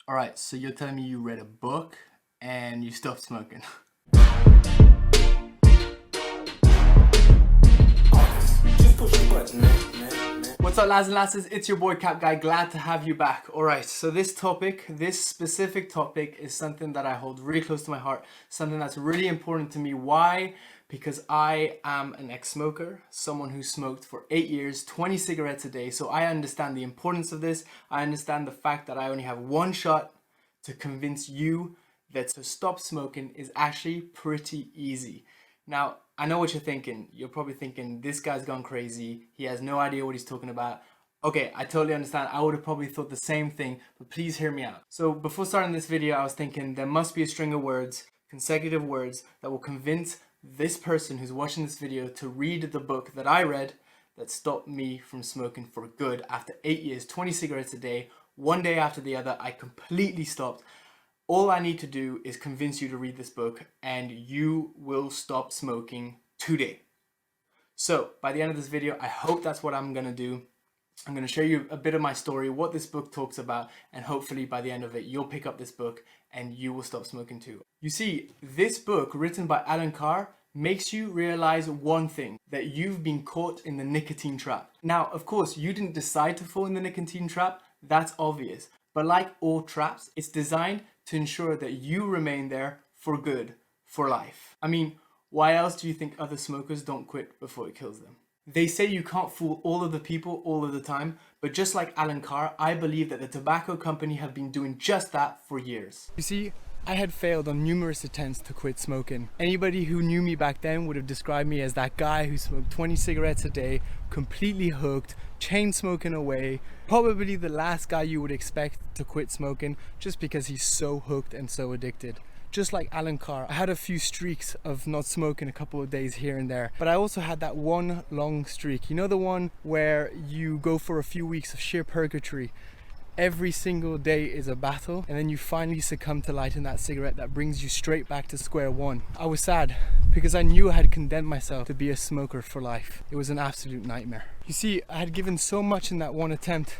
All right, so you're telling me you read a book and you stopped smoking. What's up, lads and lasses? It's your boy Cap Guy. Glad to have you back. All right, so this specific topic is something that I hold really close to my heart, something that's really important to me. Why? Because I am an ex-smoker, someone who smoked for 8 years, 20 cigarettes a day. So I understand the importance of this. I understand the fact that I only have one shot to convince you that to stop smoking is actually pretty easy. Now, I know what you're thinking. You're probably thinking, this guy's gone crazy. He has no idea what he's talking about. Okay, I totally understand. I would have probably thought the same thing, but please hear me out. So before starting this video, I was thinking there must be a string of words, consecutive words, that will convince this person who's watching this video to read the book that I read that stopped me from smoking for good. After 8 years, 20 cigarettes a day, one day after the other, I completely stopped. All I need to do is convince you to read this book and you will stop smoking today. So by the end of this video, I hope that's what I'm gonna do. I'm gonna show you a bit of my story, what this book talks about, and hopefully by the end of it, you'll pick up this book and you will stop smoking too. You see, this book written by Carr makes you realize one thing, that you've been caught in the nicotine trap. Now, of course, you didn't decide to fall in the nicotine trap, that's obvious. But like all traps, it's designed to ensure that you remain there for good, for life. I mean, why else do you think other smokers don't quit before it kills them? They say you can't fool all of the people all of the time, but just like Carr, I believe that the tobacco company have been doing just that for years. You see, I had failed on numerous attempts to quit smoking. Anybody who knew me back then would have described me as that guy who smoked 20 cigarettes a day, completely hooked, chain smoking away, probably the last guy you would expect to quit smoking just because he's so hooked and so addicted. Just like Carr, I had a few streaks of not smoking a couple of days here and there, but I also had that one long streak. You know, the one where you go for a few weeks of sheer purgatory. Every single day is a battle, and then you finally succumb to lighting that cigarette that brings you straight back to square one. I was sad because I knew I had condemned myself to be a smoker for life. It was an absolute nightmare. You see, I had given so much in that one attempt,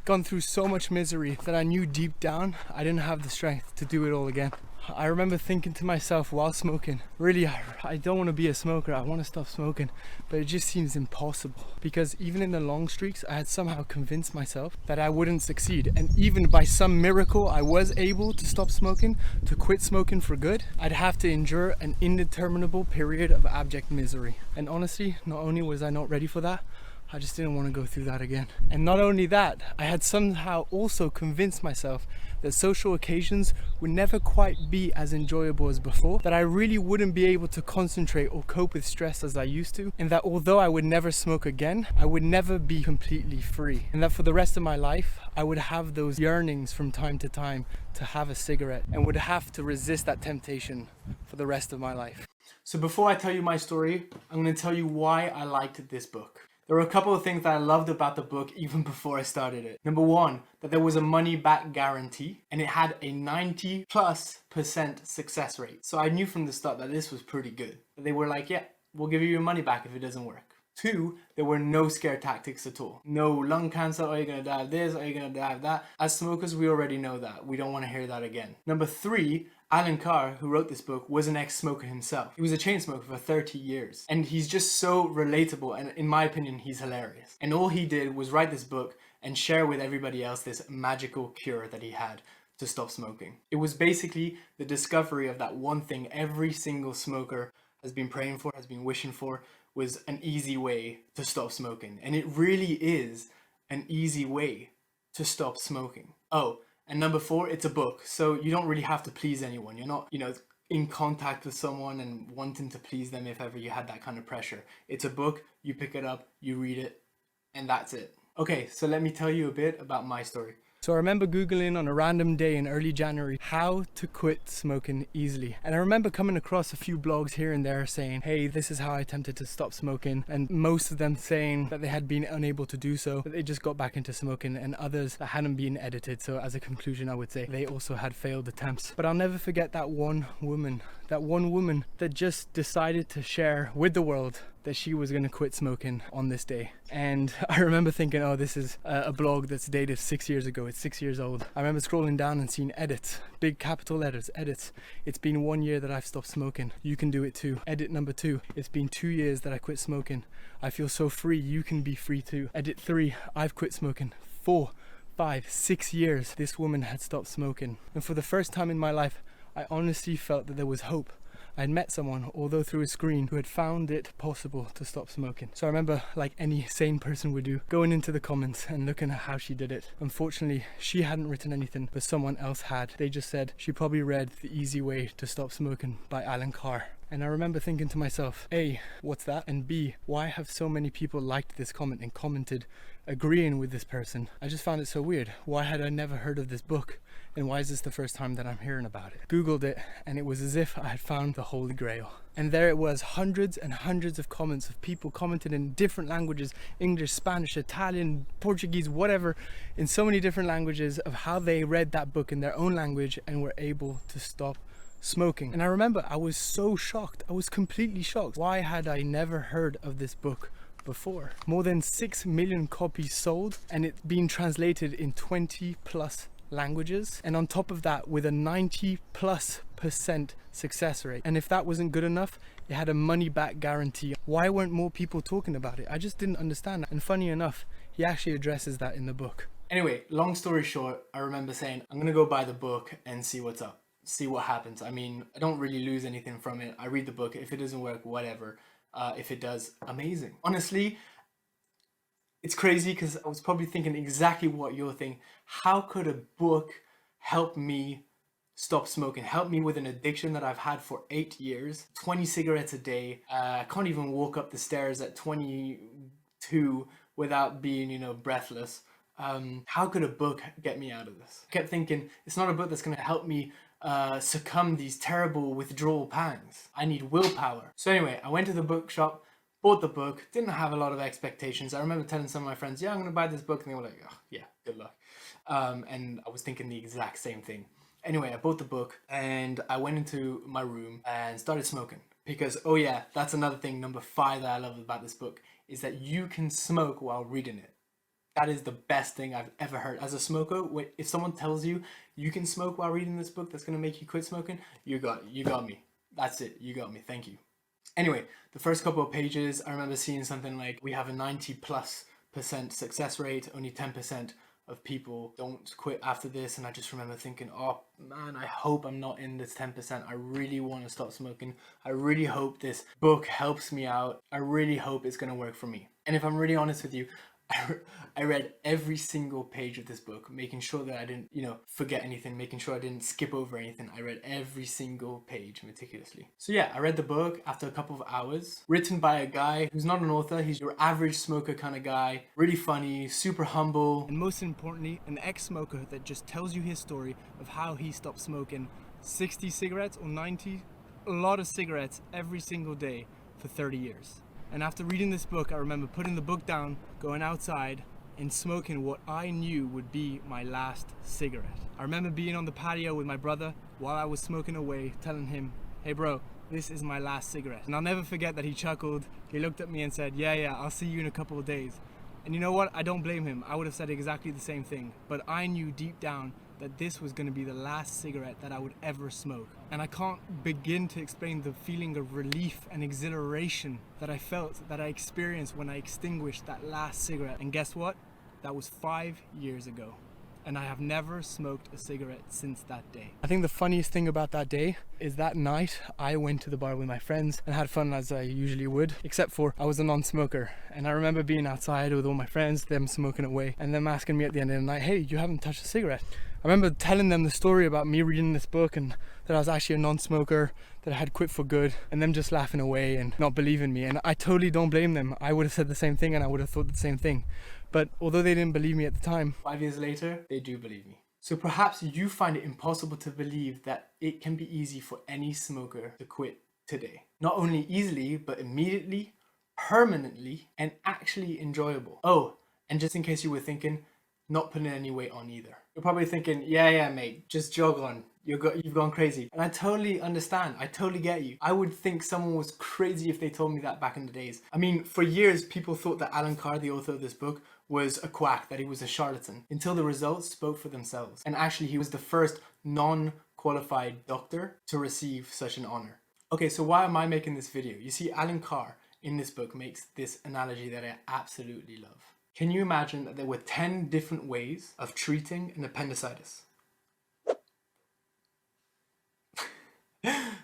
gone through so much misery, that I knew deep down I didn't have the strength to do it all again. I remember thinking to myself while smoking, really, I don't want to be a smoker, I want to stop smoking, but it just seems impossible. Because even in the long streaks, I had somehow convinced myself that I wouldn't succeed. And even by some miracle, I was able to stop smoking, to quit smoking for good, I'd have to endure an indeterminable period of abject misery. And honestly, not only was I not ready for that, I just didn't want to go through that again. And not only that, I had somehow also convinced myself that social occasions would never quite be as enjoyable as before, that I really wouldn't be able to concentrate or cope with stress as I used to, and that although I would never smoke again, I would never be completely free. And that for the rest of my life, I would have those yearnings from time to time to have a cigarette and would have to resist that temptation for the rest of my life. So before I tell you my story, I'm going to tell you why I liked this book. There were a couple of things that I loved about the book even before I started it. Number one, that there was a money back guarantee and it had a 90+% success rate. So I knew from the start that this was pretty good. They were like, yeah, we'll give you your money back if it doesn't work. Two, there were no scare tactics at all. No lung cancer, are you gonna die of this, are you gonna die of that? As smokers, we already know that. We don't wanna hear that again. Number three, Carr, who wrote this book, was an ex-smoker himself. He was a chain smoker for 30 years. And he's just so relatable, and in my opinion, he's hilarious. And all he did was write this book and share with everybody else this magical cure that he had to stop smoking. It was basically the discovery of that one thing every single smoker has been praying for, has been wishing for, was an easy way to stop smoking. And it really is an easy way to stop smoking. Oh, and number four, it's a book. So you don't really have to please anyone. You're not, in contact with someone and wanting to please them if ever you had that kind of pressure. It's a book, you pick it up, you read it, and that's it. Okay, so let me tell you a bit about my story. So I remember Googling on a random day in early January how to quit smoking easily. And I remember coming across a few blogs here and there saying, hey, this is how I attempted to stop smoking. And most of them saying that they had been unable to do so, that they just got back into smoking, and others that hadn't been edited. So as a conclusion, I would say they also had failed attempts. But I'll never forget that one woman that just decided to share with the world that she was going to quit smoking on this day. And I remember thinking, oh, this is a blog that's dated 6 years ago. It's 6 years old. I remember scrolling down and seeing edits, big capital letters, edits. It's been 1 year that I've stopped smoking. You can do it too. Edit number 2. It's been 2 years that I quit smoking. I feel so free. You can be free too. Edit 3. I've quit smoking. 4, 5, 6 years this woman had stopped smoking. And for the first time in my life, I honestly felt that there was hope. I had met someone, although through a screen, who had found it possible to stop smoking. So I remember, like any sane person would do, going into the comments and looking at how she did it. Unfortunately, she hadn't written anything, but someone else had. They just said she probably read The Easy Way to Stop Smoking by Carr. And I remember thinking to myself, A, what's that? And B, why have so many people liked this comment and commented agreeing with this person? I just found it so weird. Why had I never heard of this book? And why is this the first time that I'm hearing about it? Googled it, and it was as if I had found the Holy Grail. And there it was, hundreds and hundreds of comments of people commenting in different languages, English, Spanish, Italian, Portuguese, whatever, in so many different languages, of how they read that book in their own language and were able to stop smoking. And I remember I was so shocked. I was completely shocked. Why had I never heard of this book before? More than 6 million copies sold, and it being translated in 20 plus languages, and on top of that with a 90+% success rate. And if that wasn't good enough, it had a money back guarantee. Why weren't more people talking about it? I just didn't understand that. And funny enough, he actually addresses that in the book. Anyway, long story short, I remember saying, I'm gonna go buy the book and see what's up, see what happens. I mean, I don't really lose anything from it. I read the book. If it doesn't work, whatever. If it does, amazing. Honestly, it's crazy because I was probably thinking exactly what you're thinking. How could a book help me stop smoking, help me with an addiction that I've had for 8 years, 20 cigarettes a day? I can't even walk up the stairs at 22 without being, breathless. How could a book get me out of this? I kept thinking, it's not a book that's going to help me succumb these terrible withdrawal pangs. I need willpower. So anyway, I went to the bookshop, bought the book, didn't have a lot of expectations. I remember telling some of my friends, yeah, I'm going to buy this book. And they were like, oh, yeah, good luck. And I was thinking the exact same thing. Anyway, I bought the book and I went into my room and started smoking. Because, oh yeah, that's another thing, number 5 that I love about this book, is that you can smoke while reading it. That is the best thing I've ever heard. As a smoker, if someone tells you you can smoke while reading this book that's going to make you quit smoking, you got me. That's it. You got me. Thank you. Anyway, the first couple of pages, I remember seeing something like, we have a 90+% success rate, only 10% of people don't quit after this. And I just remember thinking, oh man, I hope I'm not in this 10%. I really want to stop smoking. I really hope this book helps me out. I really hope it's going to work for me. And if I'm really honest with you, I read every single page of this book, making sure that I didn't, forget anything, making sure I didn't skip over anything. I read every single page meticulously. So yeah, I read the book after a couple of hours, written by a guy who's not an author. He's your average smoker kind of guy, really funny, super humble, and most importantly, an ex-smoker that just tells you his story of how he stopped smoking 60 cigarettes or 90, a lot of cigarettes every single day for 30 years. And after reading this book, I remember putting the book down, going outside, and smoking what I knew would be my last cigarette. I remember being on the patio with my brother while I was smoking away, telling him, hey bro, this is my last cigarette. And I'll never forget that he chuckled. He looked at me and said, yeah, I'll see you in a couple of days. And you know what? I don't blame him. I would have said exactly the same thing. But I knew deep down that this was going to be the last cigarette that I would ever smoke. And I can't begin to explain the feeling of relief and exhilaration that I felt, that I experienced when I extinguished that last cigarette. And guess what? That was 5 years ago. And I have never smoked a cigarette since that day. I think the funniest thing about that day is that night I went to the bar with my friends and had fun as I usually would, except for I was a non-smoker. And I remember being outside with all my friends, them smoking away, and them asking me at the end of the night, hey, you haven't touched a cigarette. I remember telling them the story about me reading this book and that I was actually a non-smoker, that I had quit for good, and them just laughing away and not believing me. And I totally don't blame them. I would have said the same thing and I would have thought the same thing. But although they didn't believe me at the time, 5 years later, they do believe me. So perhaps you find it impossible to believe that it can be easy for any smoker to quit today. Not only easily, but immediately, permanently, and actually enjoyable. Oh, and just in case you were thinking, not putting any weight on either. You're probably thinking, yeah, mate, just jog on. You've gone crazy. And I totally understand. I totally get you. I would think someone was crazy if they told me that back in the days. I mean, for years, people thought that Alan Carr, the author of this book, was a quack, that he was a charlatan, until the results spoke for themselves. And actually, he was the first non-qualified doctor to receive such an honor. Okay, so why am I making this video? You see, Alan Carr in this book makes this analogy that I absolutely love. Can you imagine that there were 10 different ways of treating an appendicitis?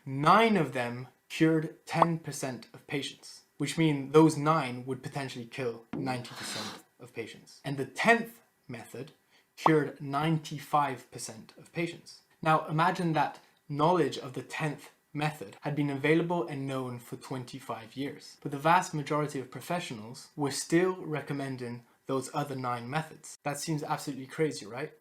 9 of them cured 10% of patients, which means those 9 would potentially kill 90% of patients. And the 10th method cured 95% of patients. Now imagine that knowledge of the 10th method had been available and known for 25 years, but the vast majority of professionals were still recommending those other 9 methods. That seems absolutely crazy, right?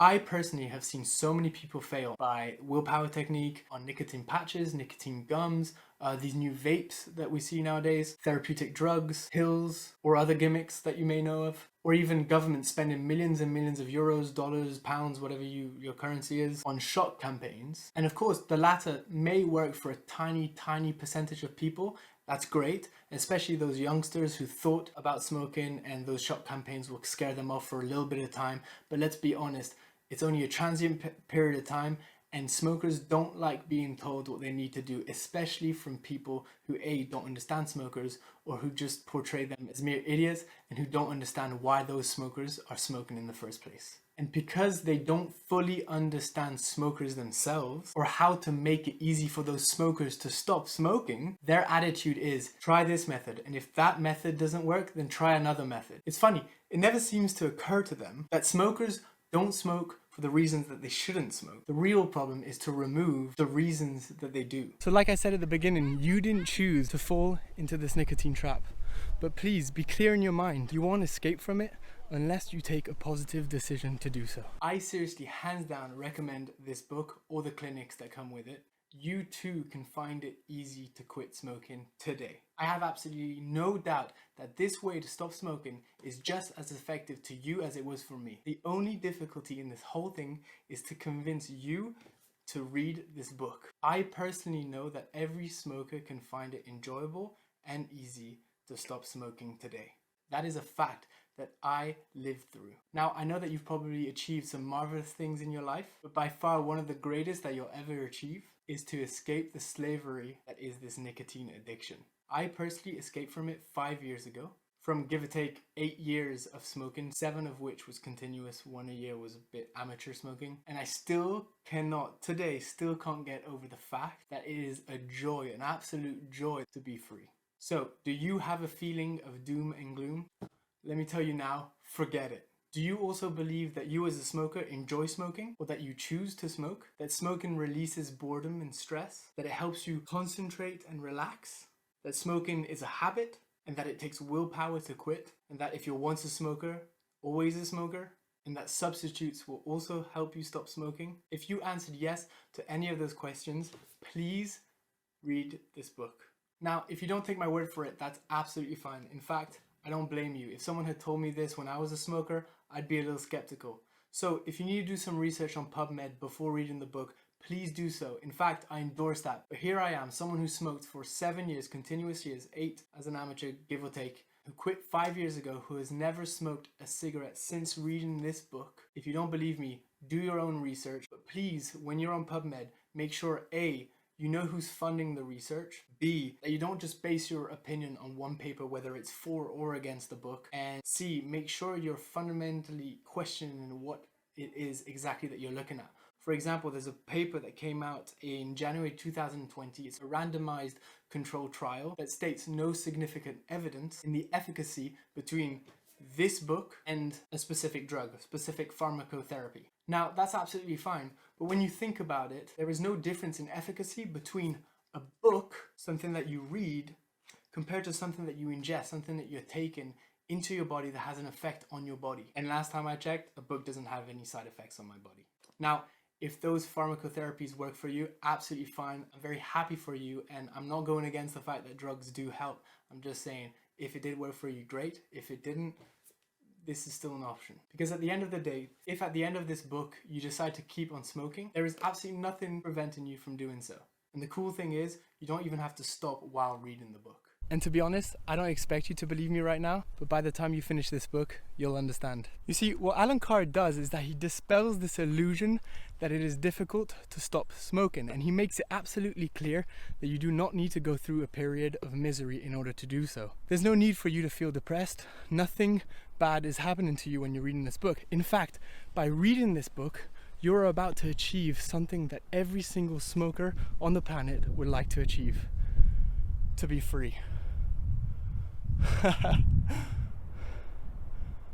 I personally have seen so many people fail by willpower technique, on nicotine patches, nicotine gums, these new vapes that we see nowadays, therapeutic drugs, pills, or other gimmicks that you may know of, or even government spending millions and millions of euros, dollars, pounds, whatever your currency is, on shock campaigns. And of course, the latter may work for a tiny percentage of people. That's great, especially those youngsters who thought about smoking, and those shock campaigns will scare them off for a little bit of time. But let's be honest, it's only a transient period of time, and smokers don't like being told what they need to do, especially from people who A, don't understand smokers, or who just portray them as mere idiots and who don't understand why those smokers are smoking in the first place. And because they don't fully understand smokers themselves, or how to make it easy for those smokers to stop smoking, their attitude is, try this method, and if that method doesn't work, then try another method. It's funny, it never seems to occur to them that smokers don't smoke for the reasons that they shouldn't smoke. The real problem is to remove the reasons that they do. So like I said at the beginning, you didn't choose to fall into this nicotine trap. But please be clear in your mind. You won't escape from it unless you take a positive decision to do so. I seriously, hands down, recommend this book or the clinics that come with it. You too can find it easy to quit smoking today. I have absolutely no doubt that this way to stop smoking is just as effective to you as it was for me. The only difficulty in this whole thing is to convince you to read this book. I personally know that every smoker can find it enjoyable and easy to stop smoking today. That is a fact that I lived through. Now, I know that you've probably achieved some marvelous things in your life, but by far one of the greatest that you'll ever achieve is to escape the slavery that is this nicotine addiction. I personally escaped from it 5 years ago, from give or take 8 years of smoking, 7 of which was continuous, 1 a year was a bit amateur smoking, and I still cannot, today, still can't get over the fact that it is a joy, an absolute joy to be free. So, do you have a feeling of doom and gloom? Let me tell you now, forget it. Do you also believe that you as a smoker enjoy smoking, or that you choose to smoke? That smoking releases boredom and stress? That it helps you concentrate and relax? That smoking is a habit, and that it takes willpower to quit? And that if you're once a smoker, always a smoker? And that substitutes will also help you stop smoking? If you answered yes to any of those questions, please read this book. Now, if you don't take my word for it, that's absolutely fine. In fact, I don't blame you. If someone had told me this when I was a smoker, I'd be a little skeptical. So if you need to do some research on PubMed before reading the book, please do so. In fact, I endorse that. But here I am, someone who smoked for 7 years, continuous years, 8 as an amateur, give or take, who quit 5 years ago, who has never smoked a cigarette since reading this book. If you don't believe me, do your own research. But please, when you're on PubMed, make sure A, you know who's funding the research. B, that you don't just base your opinion on one paper, whether it's for or against the book. And C, make sure you're fundamentally questioning what it is exactly that you're looking at. For example, there's a paper that came out in January 2020. It's a randomized controlled trial that states no significant evidence in the efficacy between this book and a specific drug, a specific pharmacotherapy. Now, that's absolutely fine, but when you think about it, there is no difference in efficacy between a book, something that you read, compared to something that you ingest, something that you're taking into your body that has an effect on your body. And last time I checked, a book doesn't have any side effects on my body. Now, if those pharmacotherapies work for you, absolutely fine. I'm very happy for you, and I'm not going against the fact that drugs do help. I'm just saying, if it did work for you, great. If it didn't, this is still an option. Because at the end of the day, if at the end of this book you decide to keep on smoking, there is absolutely nothing preventing you from doing so. And the cool thing is, you don't even have to stop while reading the book. And to be honest, I don't expect you to believe me right now, but by the time you finish this book, you'll understand. You see, what Alan Carr does is that he dispels this illusion that it is difficult to stop smoking, and he makes it absolutely clear that you do not need to go through a period of misery in order to do so. There's no need for you to feel depressed. Nothing bad is happening to you when you're reading this book. In fact, by reading this book, you're about to achieve something that every single smoker on the planet would like to achieve: to be free.